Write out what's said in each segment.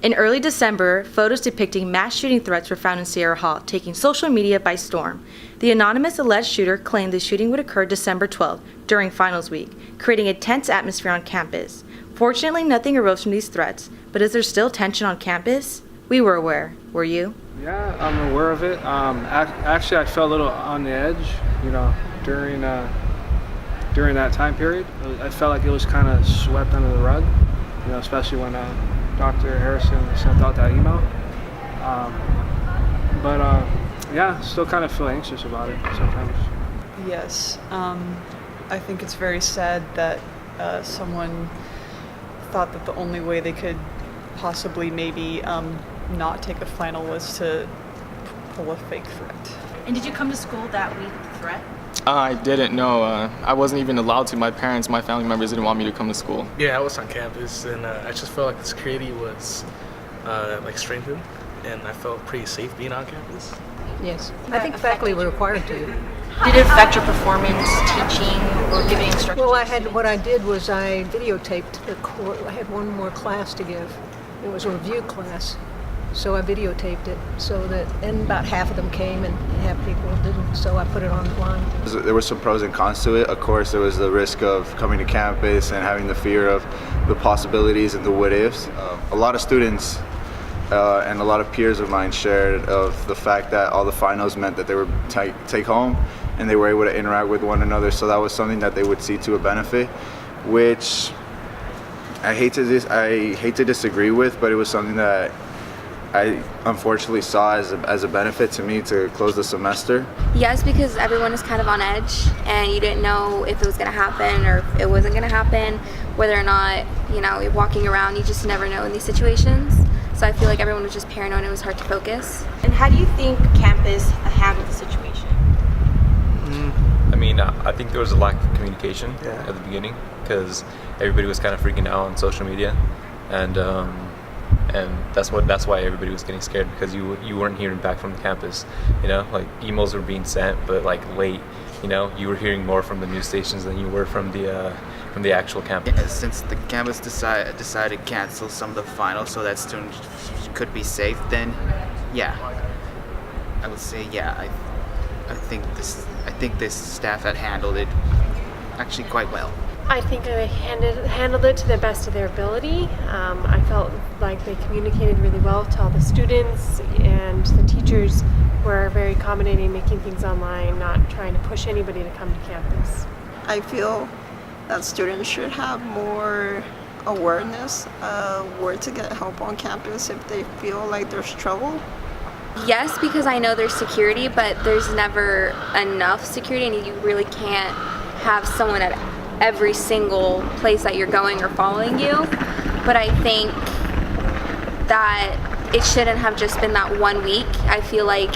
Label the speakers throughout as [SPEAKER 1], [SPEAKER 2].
[SPEAKER 1] In early December, photos depicting mass shooting threats were found in Sierra Hall, taking social media by storm. The anonymous alleged shooter claimed the shooting would occur December 12th, during finals week, creating a tense atmosphere on campus. Fortunately, nothing arose from these threats, but is there still tension on campus? We were aware. Were you?
[SPEAKER 2] Yeah, I'm aware of it. Actually, I felt a little on the edge, during that time period. I felt like it was kind of swept under the rug, especially when Dr. Harrison sent out that email. Yeah, still kind of feel anxious about it sometimes.
[SPEAKER 3] Yes, I think it's very sad that someone thought that the only way they could possibly maybe not take a final was to pull a fake threat.
[SPEAKER 1] And did you come to school that week with the threat?
[SPEAKER 4] I didn't know. I wasn't even allowed to. My parents, my family members didn't want me to come to school.
[SPEAKER 5] Yeah, I was on campus, and I just felt like the security was strengthened, and I felt pretty safe being on campus.
[SPEAKER 6] Yes, I think faculty were required to.
[SPEAKER 1] Did it affect your performance, teaching, or giving instructions?
[SPEAKER 6] Well, what I did was I videotaped the course. I had one more class to give. It was a review class, so I videotaped it and about half of them came and half people didn't, so I put it online.
[SPEAKER 7] There were some pros and cons to it. Of course, there was the risk of coming to campus and having the fear of the possibilities and the what ifs. A lot of students and a lot of peers of mine shared of the fact that all the finals meant that they would take home and they were able to interact with one another, so that was something that they would see to a benefit, which I hate to disagree with, but it was something that I unfortunately saw as a benefit to me to close the semester.
[SPEAKER 8] Yes, because everyone is kind of on edge and you didn't know if it was going to happen or if it wasn't going to happen, whether or not, you're walking around, you just never know in these situations. So I feel like everyone was just paranoid and it was hard to focus.
[SPEAKER 1] And how do you think campus handled the situation?
[SPEAKER 9] I think there was a lack of communication at the beginning because everybody was kind of freaking out on social media, and that's why everybody was getting scared, because you weren't hearing back from the campus. Like emails were being sent, but like late. You were hearing more from the news stations than you were from the actual campus.
[SPEAKER 10] Since the campus decided to cancel some of the finals so that students could be safe, then I would say I think this staff had handled it actually quite well.
[SPEAKER 11] I think they handled it to the best of their ability. I felt like they communicated really well to all the students, and the teachers were very accommodating, making things online, not trying to push anybody to come to campus.
[SPEAKER 12] I feel that students should have more awareness where to get help on campus if they feel like there's trouble.
[SPEAKER 8] Yes, because I know there's security, but there's never enough security, and you really can't have someone at every single place that you're going or following you. But I think that it shouldn't have just been that 1 week. I feel like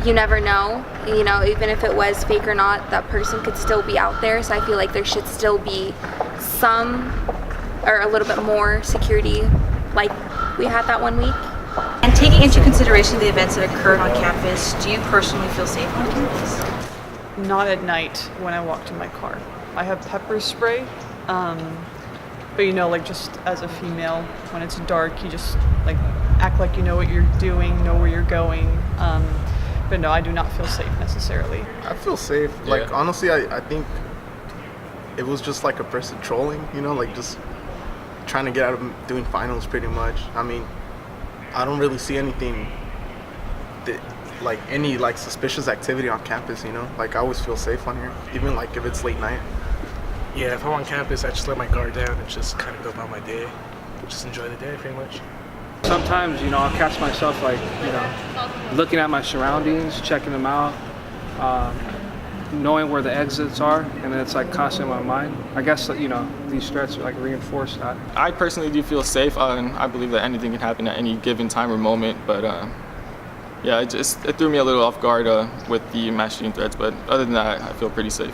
[SPEAKER 8] you never know, even if it was fake or not, that person could still be out there. So I feel like there should still be some or a little bit more security like we had that 1 week.
[SPEAKER 1] And taking into consideration the events that occurred on campus, do you personally feel safe on campus?
[SPEAKER 3] Not at night when I walk to my car. I have pepper spray, but just as a female, when it's dark, you just act like you know what you're doing, know where you're going. But no, I do not feel safe necessarily.
[SPEAKER 13] I feel safe. Honestly, I think it was just like a person trolling, just trying to get out of doing finals pretty much. I don't really see anything any suspicious activity on campus, I always feel safe on here, even if it's late night.
[SPEAKER 5] Yeah, if I'm on campus, I just let my guard down and just kind of go about my day, just enjoy the day pretty much.
[SPEAKER 2] Sometimes, I'll catch myself looking at my surroundings, checking them out, knowing where the exits are, and it's constantly in my mind. I guess these threats reinforce that.
[SPEAKER 4] I personally do feel safe, and I believe that anything can happen at any given time or moment, but it threw me a little off guard with the mass shooting threats, but other than that, I feel pretty safe.